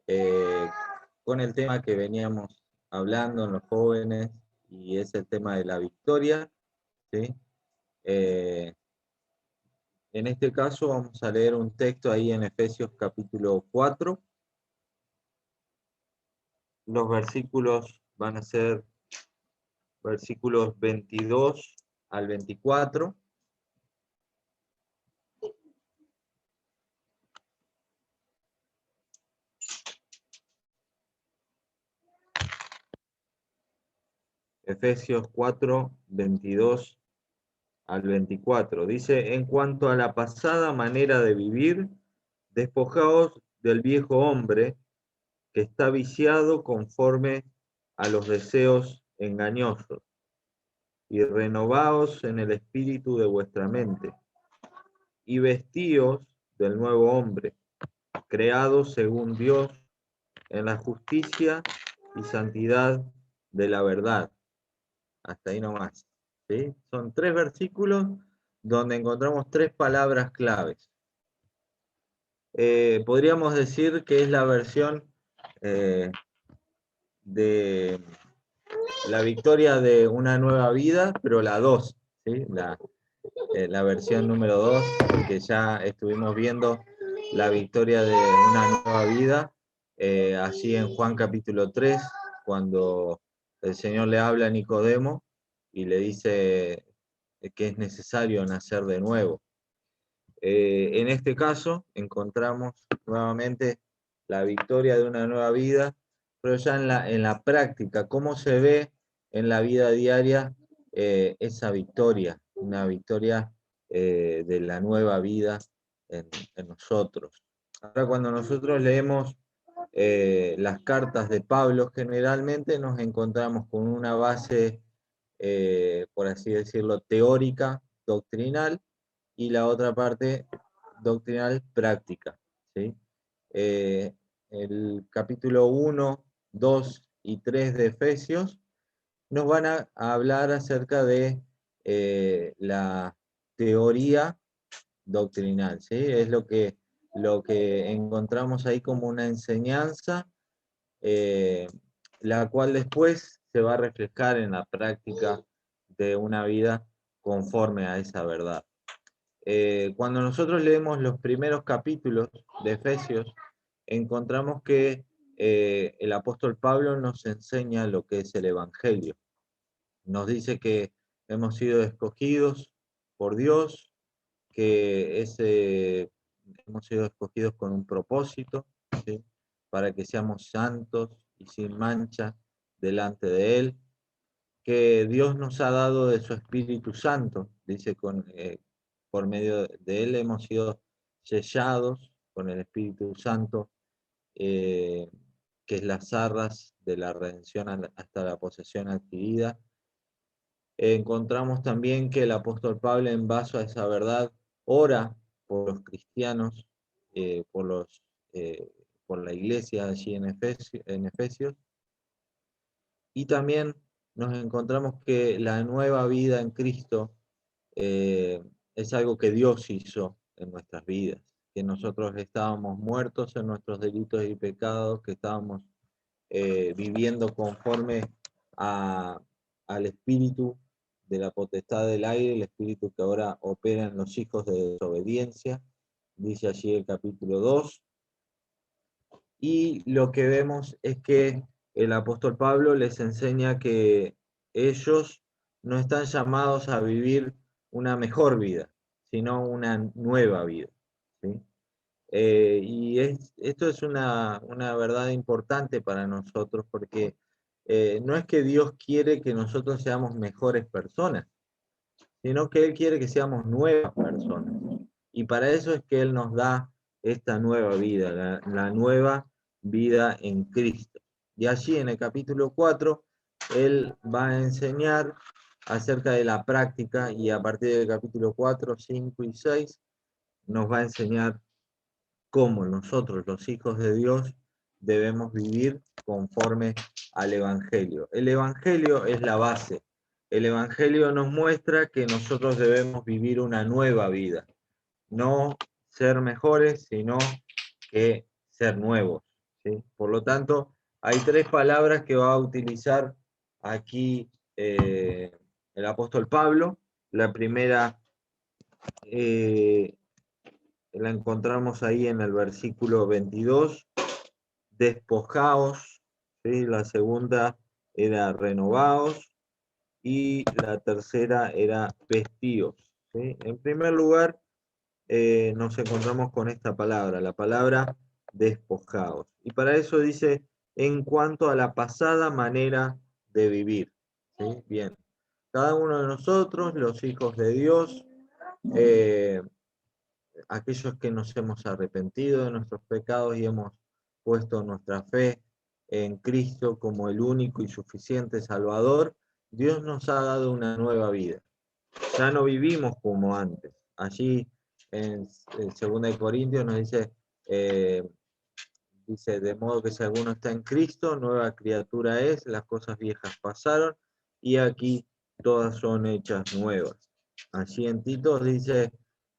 eh, con el tema que veníamos hablando en los jóvenes, y es el tema de la victoria, ¿sí? Eh, en este caso vamos a leer un texto ahí en Efesios capítulo 4. Los versículos van a ser versículos 22 al 24. Efesios 4, 22 al 24. Dice: en cuanto a la pasada manera de vivir, despojaos del viejo hombre que está viciado conforme a los deseos engañosos, y renovaos en el espíritu de vuestra mente, y vestíos del nuevo hombre, creado según Dios en la justicia y santidad de la verdad. Hasta ahí nomás, ¿sí? Son 3 versículos donde encontramos 3 palabras claves. Podríamos decir que es la versión de la victoria de una nueva vida, pero la 2, ¿sí? La versión número 2, porque ya estuvimos viendo la victoria de una nueva vida, allí en Juan capítulo 3, cuando el Señor le habla a Nicodemo y le dice que es necesario nacer de nuevo. En este caso encontramos nuevamente la victoria de una nueva vida, pero ya en la práctica, cómo se ve en la vida diaria esa victoria, una victoria de la nueva vida en nosotros. Ahora, cuando nosotros leemos las cartas de Pablo, generalmente nos encontramos con una base, por así decirlo, teórica, doctrinal, y la otra parte doctrinal práctica, ¿sí? El capítulo 1, 2 y 3 de Efesios nos van a hablar acerca de la teoría doctrinal, ¿sí? Es lo que encontramos ahí como una enseñanza, eh, la cual después se va a reflejar en la práctica de una vida conforme a esa verdad. Cuando nosotros leemos los primeros capítulos de Efesios, encontramos que el apóstol Pablo nos enseña lo que es el Evangelio. Nos dice que hemos sido escogidos por Dios, que hemos sido escogidos con un propósito, ¿sí? Para que seamos santos y sin mancha delante de Él, que Dios nos ha dado de su Espíritu Santo, dice, por medio de Él hemos sido sellados con el Espíritu Santo, eh, que es las arras de la redención hasta la posesión adquirida. Encontramos también que el apóstol Pablo, en base a esa verdad, ora por los cristianos, eh, por, los, eh, por la iglesia allí en Efesios, y también nos encontramos que la nueva vida en Cristo eh, es algo que Dios hizo en nuestras vidas, que nosotros estábamos muertos en nuestros delitos y pecados, que estábamos viviendo conforme a, al espíritu de la potestad del aire, el espíritu que ahora opera en los hijos de desobediencia, dice allí el capítulo 2. Y lo que vemos es que el apóstol Pablo les enseña que ellos no están llamados a vivir una mejor vida, sino una nueva vida, ¿sí? Esto es una verdad importante para nosotros, porque no es que Dios quiere que nosotros seamos mejores personas, sino que Él quiere que seamos nuevas personas. Y para eso es que Él nos da esta nueva vida, la nueva vida en Cristo. Y allí en el capítulo 4, Él va a enseñar acerca de la práctica, y a partir del capítulo 4, 5 y 6 nos va a enseñar cómo nosotros, los hijos de Dios, debemos vivir conforme al Evangelio. El Evangelio es la base. El Evangelio nos muestra que nosotros debemos vivir una nueva vida, no ser mejores, sino que ser nuevos, ¿sí? Por lo tanto, hay tres palabras que va a utilizar aquí el apóstol Pablo. La primera la encontramos ahí en el versículo 22, despojaos, ¿sí? La segunda era renovaos, y la tercera era vestíos, ¿sí? En primer lugar, nos encontramos con esta palabra, la palabra despojaos. Y para eso dice, en cuanto a la pasada manera de vivir, ¿sí? Bien, cada uno de nosotros, los hijos de Dios, eh, aquellos que nos hemos arrepentido de nuestros pecados y hemos puesto nuestra fe en Cristo como el único y suficiente Salvador, Dios nos ha dado una nueva vida. Ya no vivimos como antes. Allí en 2 Corintios nos dice, de modo que si alguno está en Cristo, nueva criatura es, las cosas viejas pasaron y aquí todas son hechas nuevas. Allí en Tito dice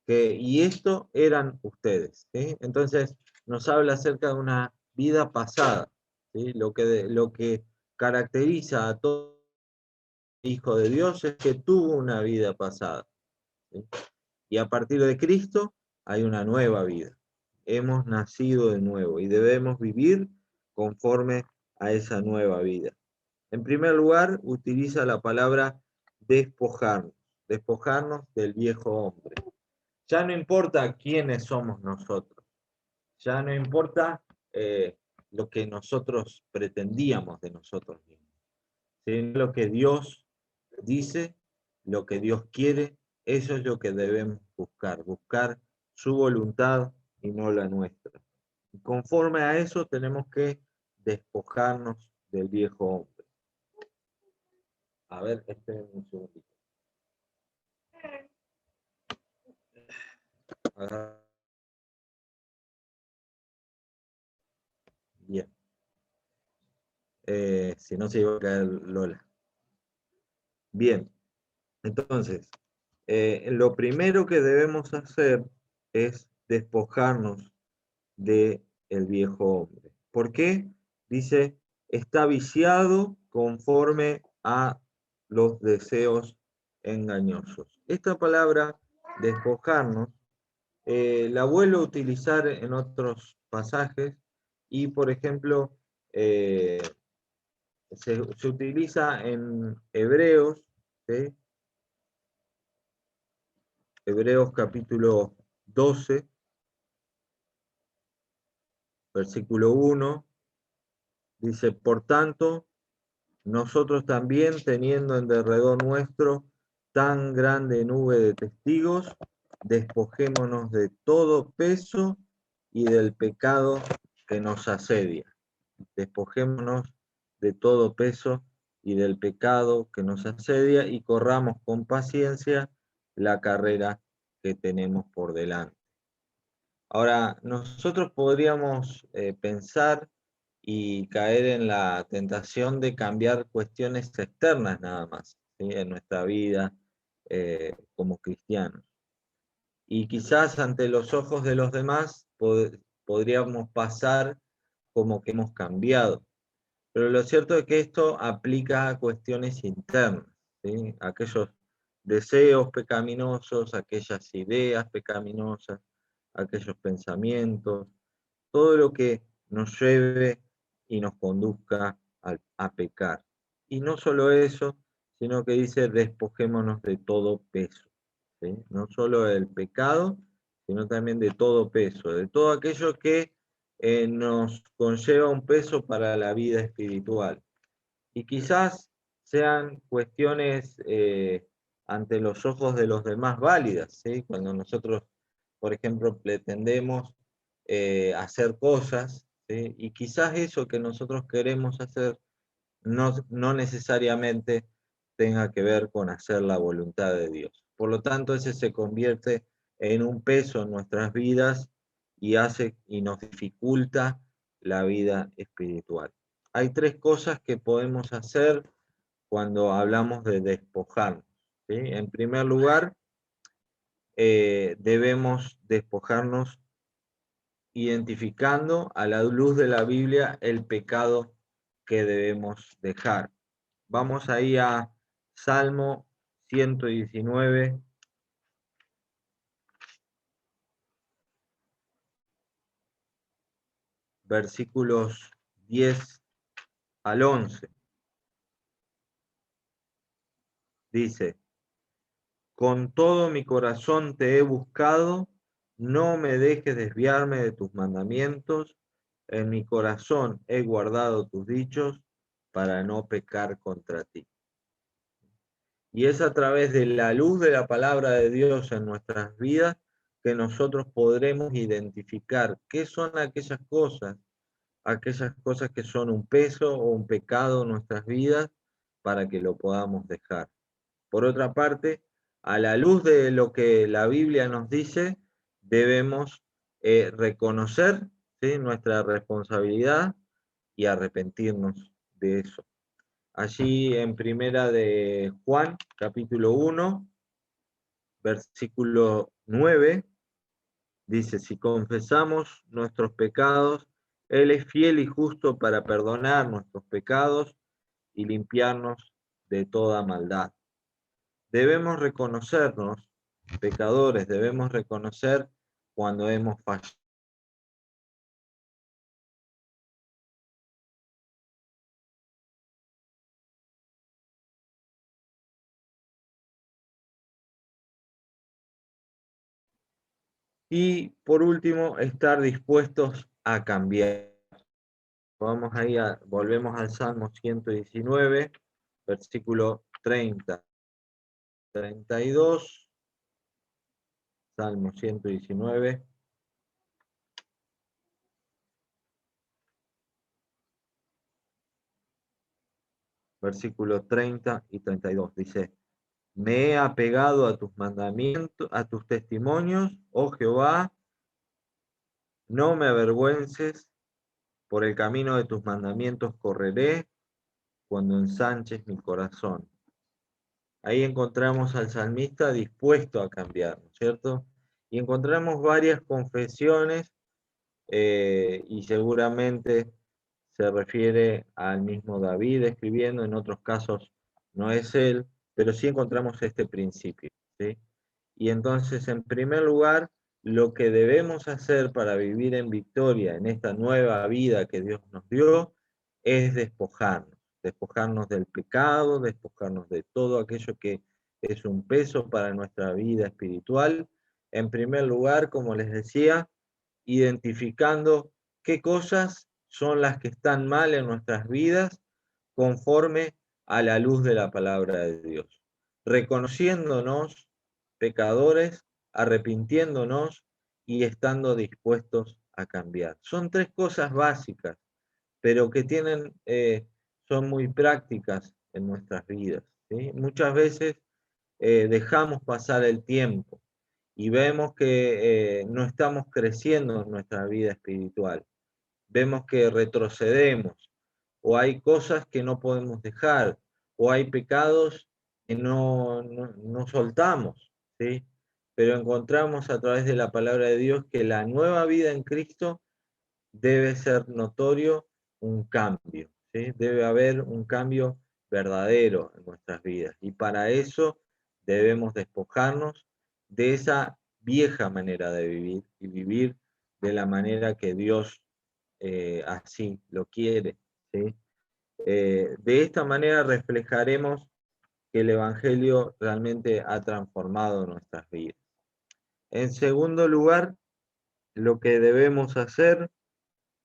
que, y esto eran ustedes, ¿sí? Entonces nos habla acerca de una vida pasada, ¿sí? Lo que caracteriza a todo hijo de Dios es que tuvo una vida pasada, ¿sí? Y a partir de Cristo hay una nueva vida. Hemos nacido de nuevo y debemos vivir conforme a esa nueva vida. En primer lugar, utiliza la palabra despojarnos, despojarnos del viejo hombre. Ya no importa quiénes somos nosotros, ya no importa lo que nosotros pretendíamos de nosotros mismos, sino lo que Dios dice, lo que Dios quiere, eso es lo que debemos buscar, buscar su voluntad y no la nuestra. Y conforme a eso tenemos que despojarnos del viejo hombre. A ver, esperen un segundito. Bien. Si no se iba a caer Lola. Bien, entonces, lo primero que debemos hacer es despojarnos del viejo hombre. ¿Por qué? Dice, está viciado conforme a los deseos engañosos. Esta palabra, despojarnos, la vuelvo a utilizar en otros pasajes y, por ejemplo, se utiliza en Hebreos, ¿sí? Hebreos capítulo 12, versículo 1, dice, por tanto, nosotros también, teniendo en derredor nuestro tan grande nube de testigos, despojémonos de todo peso y del pecado que nos asedia. Despojémonos de todo peso y del pecado que nos asedia y corramos con paciencia la carrera que tenemos por delante. Ahora, nosotros podríamos pensar y caer en la tentación de cambiar cuestiones externas nada más, ¿sí? En nuestra vida como cristianos. Y quizás ante los ojos de los demás podríamos pasar como que hemos cambiado. Pero lo cierto es que esto aplica a cuestiones internas, ¿sí? Aquellos deseos pecaminosos, aquellas ideas pecaminosas, aquellos pensamientos, todo lo que nos lleve y nos conduzca a pecar. Y no solo eso, sino que dice despojémonos de todo peso, ¿sí? No solo del pecado, sino también de todo peso, de todo aquello que nos conlleva un peso para la vida espiritual. Y quizás sean cuestiones ante los ojos de los demás válidas, ¿sí? Cuando nosotros, por ejemplo, pretendemos hacer cosas, ¿sí? Y quizás eso que nosotros queremos hacer no necesariamente tenga que ver con hacer la voluntad de Dios. Por lo tanto, ese se convierte en un peso en nuestras vidas y nos dificulta la vida espiritual. Hay tres cosas que podemos hacer cuando hablamos de despojarnos, ¿sí? En primer lugar, debemos despojarnos identificando a la luz de la Biblia el pecado que debemos dejar. Vamos ahí a Salmo 119, versículos 10 al 11. Dice: con todo mi corazón te he buscado, no me dejes desviarme de tus mandamientos, en mi corazón he guardado tus dichos para no pecar contra ti. Y es a través de la luz de la palabra de Dios en nuestras vidas que nosotros podremos identificar qué son aquellas cosas que son un peso o un pecado en nuestras vidas para que lo podamos dejar. Por otra parte, a la luz de lo que la Biblia nos dice, debemos reconocer, ¿sí?, nuestra responsabilidad y arrepentirnos de eso. Allí en Primera de Juan, capítulo 1, versículo 9, dice: si confesamos nuestros pecados, Él es fiel y justo para perdonar nuestros pecados y limpiarnos de toda maldad. Debemos reconocernos pecadores, debemos reconocer cuando hemos fallado. Y por último, estar dispuestos a cambiar. Volvemos al Salmo 119, versículo 30, 32, Salmo 119, versículos 30 y 32. Dice: me he apegado a tus mandamientos, a tus testimonios, oh Jehová, no me avergüences, por el camino de tus mandamientos correré cuando ensanches mi corazón. Ahí encontramos al salmista dispuesto a cambiar, ¿no es cierto? Y encontramos varias confesiones y seguramente se refiere al mismo David escribiendo, en otros casos no es él, pero sí encontramos este principio, ¿sí? Y entonces, en primer lugar, lo que debemos hacer para vivir en victoria en esta nueva vida que Dios nos dio es despojarnos del pecado, despojarnos de todo aquello que es un peso para nuestra vida espiritual. En primer lugar, como les decía, identificando qué cosas son las que están mal en nuestras vidas conforme a la luz de la palabra de Dios. Reconociéndonos pecadores, arrepintiéndonos y estando dispuestos a cambiar. Son tres cosas básicas, pero que son muy prácticas en nuestras vidas, ¿sí? Muchas veces dejamos pasar el tiempo y vemos que no estamos creciendo en nuestra vida espiritual. Vemos que retrocedemos, o hay cosas que no podemos dejar, o hay pecados que no soltamos, ¿sí? Pero encontramos a través de la palabra de Dios que la nueva vida en Cristo debe ser notorio un cambio, ¿sí? Debe haber un cambio verdadero en nuestras vidas. Y para eso debemos despojarnos de esa vieja manera de vivir y vivir de la manera que Dios así lo quiere, ¿sí? De esta manera reflejaremos que el Evangelio realmente ha transformado nuestras vidas. En segundo lugar, lo que debemos hacer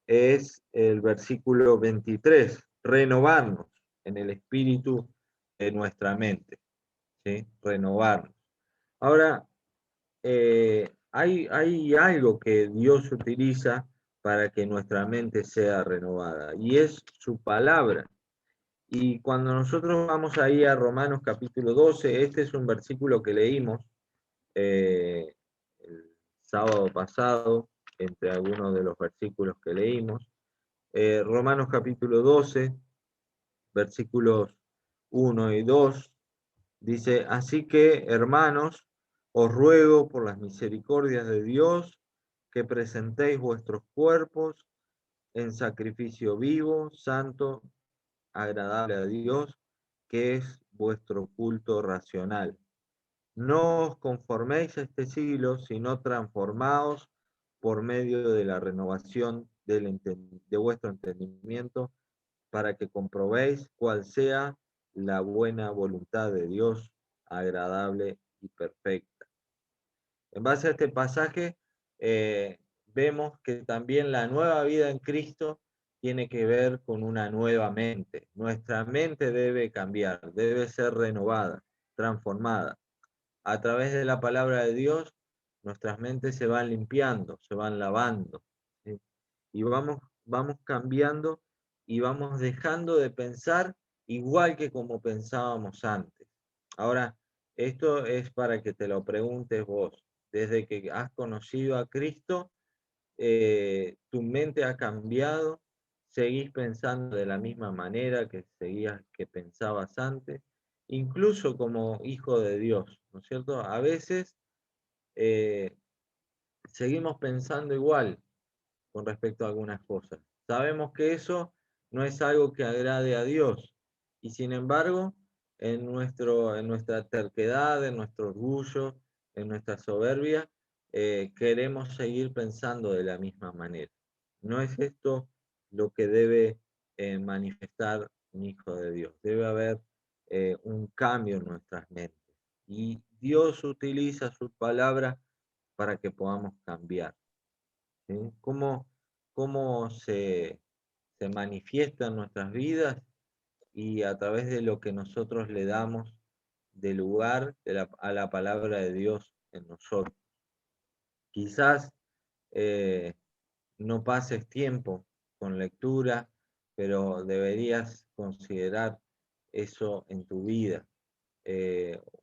es el versículo 23, renovarnos en el espíritu de nuestra mente, ¿sí? Renovarnos. Ahora, hay algo que Dios utiliza para que nuestra mente sea renovada, y es su palabra. Y cuando nosotros vamos ahí a Romanos capítulo 12, este es un versículo que leímos el sábado pasado, entre algunos de los versículos que leímos. Romanos capítulo 12, versículos 1 y 2, dice: así que, hermanos, os ruego por las misericordias de Dios que presentéis vuestros cuerpos en sacrificio vivo, santo, agradable a Dios, que es vuestro culto racional. No os conforméis a este siglo, sino transformaos por medio de la renovación de vuestro entendimiento, para que comprobéis cuál sea la buena voluntad de Dios, agradable y perfecta. En base a este pasaje, vemos que también la nueva vida en Cristo tiene que ver con una nueva mente. Nuestra mente debe cambiar, debe ser renovada, transformada. A través de la palabra de Dios, nuestras mentes se van limpiando, se van lavando, ¿sí? Y vamos cambiando y vamos dejando de pensar igual que como pensábamos antes. Ahora, esto es para que te lo preguntes vos. Desde que has conocido a Cristo, tu mente ha cambiado, seguís pensando de la misma manera que pensabas antes, incluso como hijo de Dios, ¿no es cierto? A veces eh, seguimos pensando igual con respecto a algunas cosas. Sabemos que eso no es algo que agrade a Dios, y sin embargo, en nuestra terquedad, en nuestro orgullo, en nuestra soberbia, queremos seguir pensando de la misma manera. No es esto lo que debe manifestar un hijo de Dios. Debe haber un cambio en nuestras mentes. Y Dios utiliza su palabra para que podamos cambiar. ¿Sí? ¿Cómo se manifiesta en nuestras vidas? Y a través de lo que nosotros le damos de lugar a la palabra de Dios en nosotros. Quizás no pases tiempo con lectura, pero deberías considerar eso en tu vida.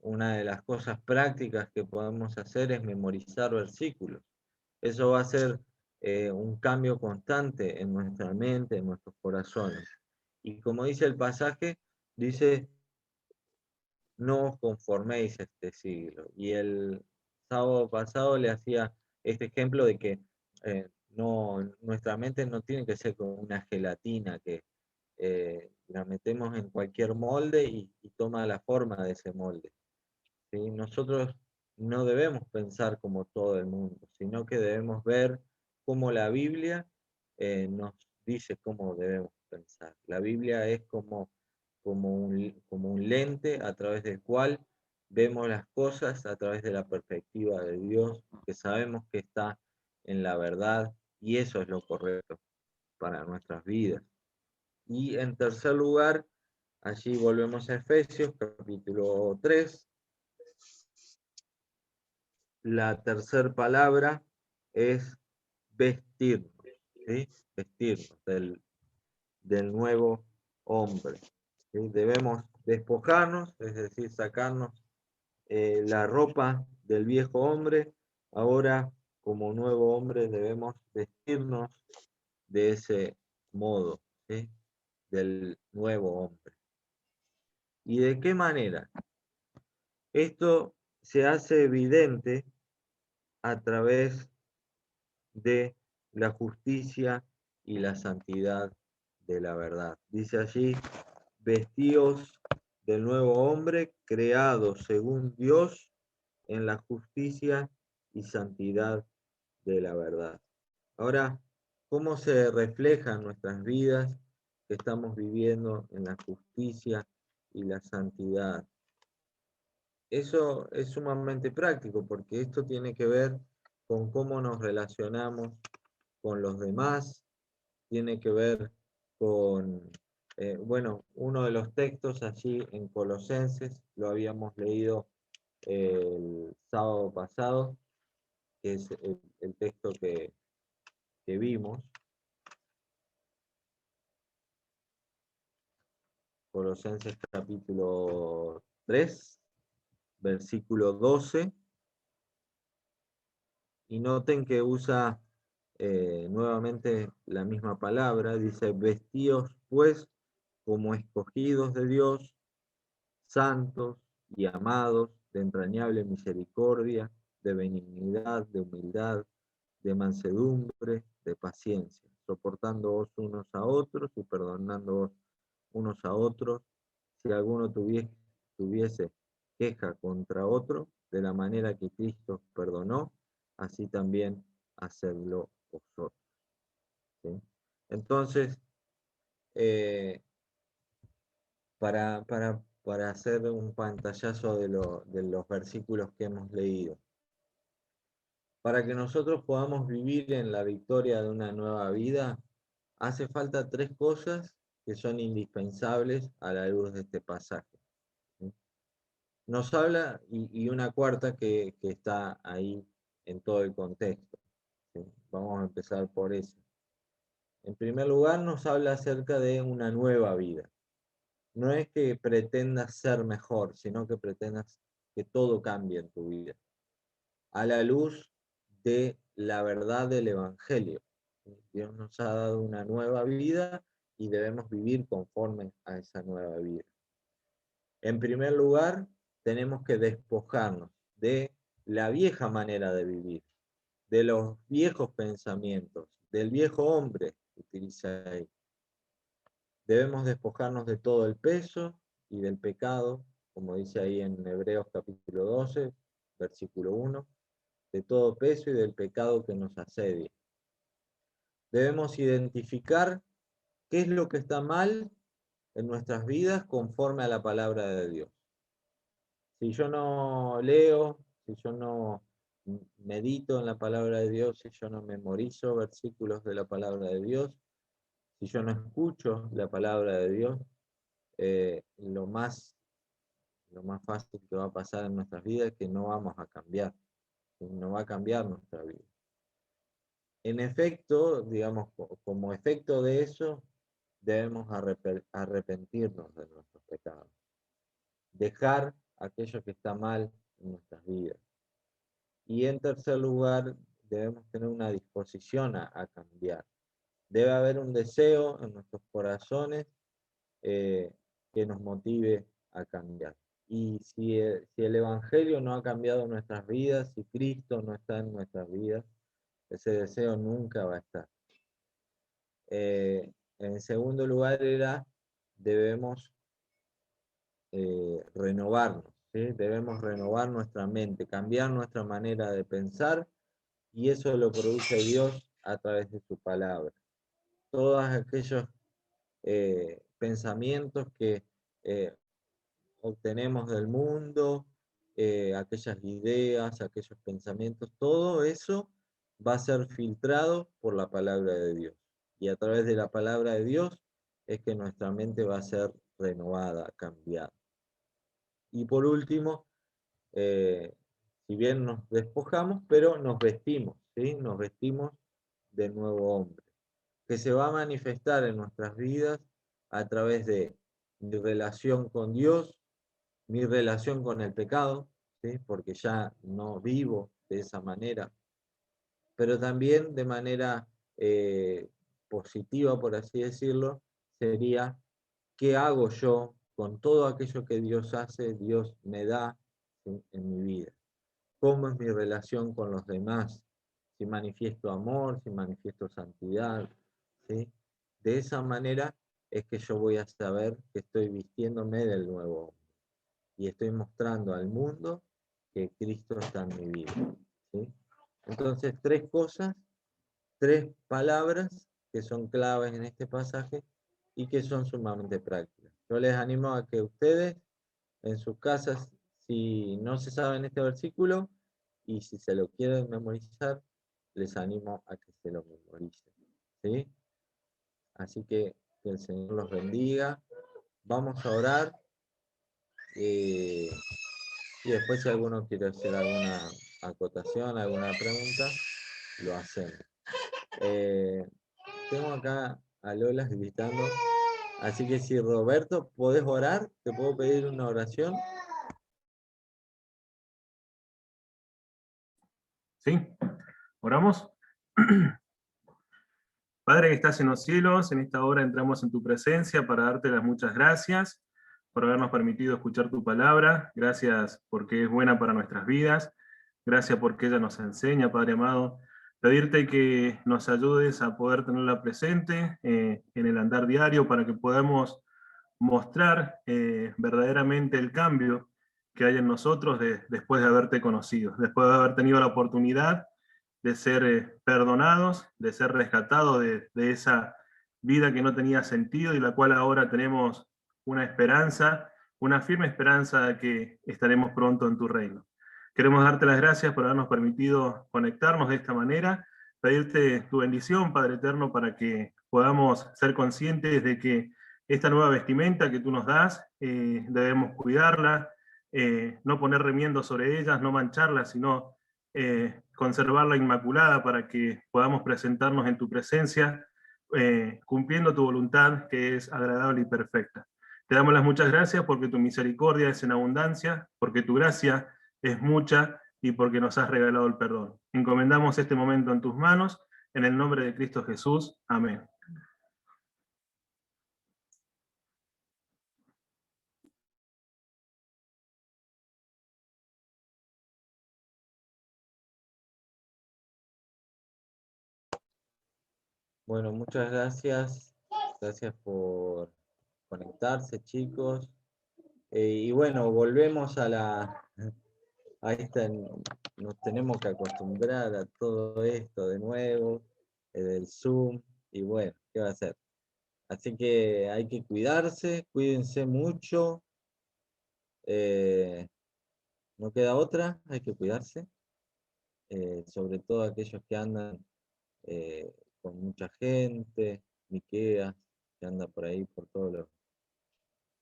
Una de las cosas prácticas que podemos hacer es memorizar versículos. Eso va a ser un cambio constante en nuestra mente, en nuestros corazones. Y como dice el pasaje, dice, no os conforméis a este siglo. Y el sábado pasado le hacía este ejemplo de que nuestra mente no tiene que ser como una gelatina que la metemos en cualquier molde y toma la forma de ese molde. ¿Sí? Nosotros no debemos pensar como todo el mundo, sino que debemos ver cómo la Biblia nos dice cómo debemos pensar. La Biblia es como un lente a través del cual vemos las cosas a través de la perspectiva de Dios, que sabemos que está en la verdad, y eso es lo correcto para nuestras vidas. Y en tercer lugar, allí volvemos a Efesios capítulo 3. La tercera palabra es vestirnos, ¿sí? Vestirnos del nuevo hombre, ¿sí? Debemos despojarnos, es decir, sacarnos la ropa del viejo hombre. Ahora, como nuevo hombre, debemos vestirnos de ese modo, ¿sí? Del nuevo hombre. ¿Y de qué manera? Esto se hace evidente a través de la justicia y la santidad de la verdad. Dice allí, vestíos del nuevo hombre, creado según Dios en la justicia y santidad de la verdad. Ahora, ¿cómo se refleja en nuestras vidas que estamos viviendo en la justicia y la santidad? Eso es sumamente práctico porque esto tiene que ver con cómo nos relacionamos con los demás, tiene que ver con, uno de los textos allí en Colosenses, lo habíamos leído el sábado pasado, que es el texto que vimos, Colosenses capítulo 3, versículo 12, y noten que usa nuevamente la misma palabra, dice, vestíos pues como escogidos de Dios, santos y amados, de entrañable misericordia, de benignidad, de humildad, de mansedumbre, de paciencia, soportándoos unos a otros y perdonándoos unos a otros, si alguno tuviese queja contra otro, de la manera que Cristo perdonó, así también hacedlo vosotros. ¿Sí? Entonces, eh, para hacer un pantallazo de los versículos que hemos leído, para que nosotros podamos vivir en la victoria de una nueva vida, hace falta 3 cosas que son indispensables a la luz de este pasaje. ¿Sí? Nos habla, y una cuarta que está ahí en todo el contexto. ¿Sí? Vamos a empezar por eso. En primer lugar, nos habla acerca de una nueva vida. No es que pretendas ser mejor, sino que pretendas que todo cambie en tu vida, a la luz de la verdad del Evangelio. Dios nos ha dado una nueva vida y debemos vivir conforme a esa nueva vida. En primer lugar, tenemos que despojarnos de la vieja manera de vivir, de los viejos pensamientos, del viejo hombre que utiliza ahí. Debemos despojarnos de todo el peso y del pecado, como dice ahí en Hebreos capítulo 12, versículo 1, de todo peso y del pecado que nos asedia. Debemos identificar qué es lo que está mal en nuestras vidas conforme a la palabra de Dios. Si yo no leo, si yo no medito en la palabra de Dios, si yo no memorizo versículos de la palabra de Dios, si yo no escucho la palabra de Dios, lo más fácil que va a pasar en nuestras vidas es que no vamos a cambiar, no va a cambiar nuestra vida. En efecto, digamos, como efecto de eso, debemos arrepentirnos de nuestros pecados, dejar aquello que está mal en nuestras vidas. Y en tercer lugar, debemos tener una disposición a cambiar. Debe haber un deseo en nuestros corazones que nos motive a cambiar. Y si el Evangelio no ha cambiado nuestras vidas, si Cristo no está en nuestras vidas, ese deseo nunca va a estar. En segundo lugar debemos renovarnos, ¿sí? Debemos renovar nuestra mente, cambiar nuestra manera de pensar, y eso lo produce Dios a través de su palabra. Todos aquellos pensamientos que obtenemos del mundo, aquellas ideas, aquellos pensamientos, todo eso va a ser filtrado por la palabra de Dios. Y a través de la palabra de Dios es que nuestra mente va a ser renovada, cambiada. Y por último, si bien nos despojamos, pero nos vestimos, ¿sí? Nos vestimos de nuevo hombre, que se va a manifestar en nuestras vidas a través de mi relación con Dios, mi relación con el pecado, ¿sí? Porque ya no vivo de esa manera, pero también de manera positiva, por así decirlo, sería qué hago yo con todo aquello que Dios hace, Dios me da, ¿sí? En mi vida. ¿Cómo es mi relación con los demás? Si manifiesto amor, si manifiesto santidad, ¿sí? De esa manera es que yo voy a saber que estoy vistiéndome del nuevo hombre y estoy mostrando al mundo que Cristo está en mi vida, ¿sí? Entonces, 3 cosas, 3 palabras que son claves en este pasaje y que son sumamente prácticas. Yo les animo a que ustedes en sus casas, si no se saben este versículo y si se lo quieren memorizar, les animo a que se lo memoricen, ¿sí? Así que el Señor los bendiga. Vamos a orar. Y después si alguno quiere hacer alguna acotación, alguna pregunta, lo hacemos. Tengo acá a Lola gritando, así que si Roberto, ¿podés orar? ¿Te puedo pedir una oración? ¿Sí? ¿Oramos? Padre que estás en los cielos, en esta hora entramos en tu presencia para darte las muchas gracias por habernos permitido escuchar tu palabra. Gracias porque es buena para nuestras vidas. Gracias porque ella nos enseña, Padre amado, Pedirte que nos ayudes a poder tenerla presente en el andar diario para que podamos mostrar verdaderamente el cambio que hay en nosotros después de haberte conocido, después de haber tenido la oportunidad de ser perdonados, de ser rescatados de esa vida que no tenía sentido y la cual ahora tenemos una esperanza, una firme esperanza de que estaremos pronto en tu reino. Queremos darte las gracias por habernos permitido conectarnos de esta manera, pedirte tu bendición, Padre Eterno, para que podamos ser conscientes de que esta nueva vestimenta que tú nos das, debemos cuidarla, no poner remiendos sobre ellas, no mancharla, sino conservarla inmaculada para que podamos presentarnos en tu presencia, cumpliendo tu voluntad que es agradable y perfecta. Te damos las muchas gracias porque tu misericordia es en abundancia, porque tu gracia es mucha y porque nos has regalado el perdón. Encomendamos este momento en tus manos, en el nombre de Cristo Jesús. Amén. Bueno, muchas gracias. Gracias por conectarse, chicos. Y bueno, volvemos a esta, nos tenemos que acostumbrar a todo esto de nuevo, del Zoom, y bueno, ¿qué va a hacer? Así que hay que cuidarse, cuídense mucho. No queda otra, hay que cuidarse. Sobre todo aquellos que andan eh, con mucha gente, Miqueas, que anda por ahí por todos los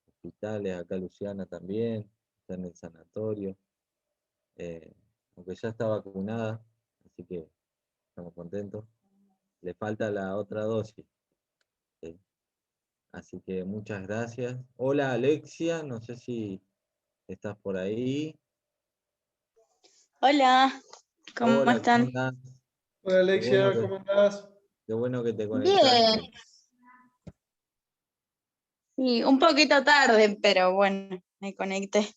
hospitales, acá Luciana también, está en el sanatorio, eh, aunque ya está vacunada, así que estamos contentos. Le falta la otra dosis. ¿Sí? Así que muchas gracias. Hola Alexia, no sé si estás por ahí. Hola, ¿cómo Hola, ¿cómo están? andás? Hola Qué bueno Alexia, que, ¿cómo estás? qué bueno que te Bien, conectaste. sí, un poquito tarde, pero bueno, me conecté.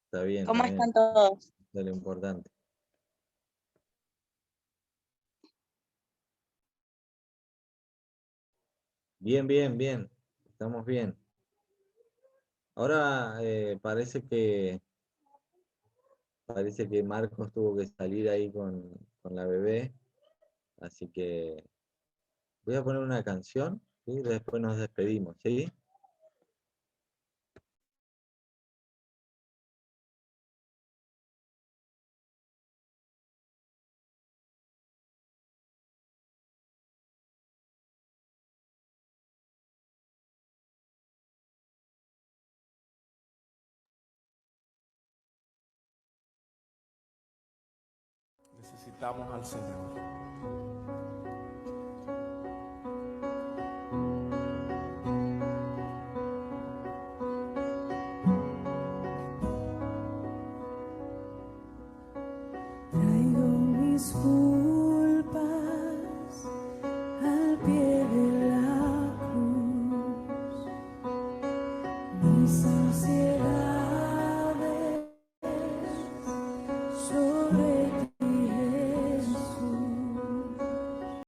Está bien, ¿Cómo eso están todos? es lo importante. Bien, bien, bien. Estamos bien. Ahora parece que Marcos tuvo que salir ahí con la bebé, así que voy a poner una canción, ¿sí? Después nos despedimos, ¿sí? Necesitamos al Señor. Traigo mis culpas al pie de la cruz, mis ansiedades.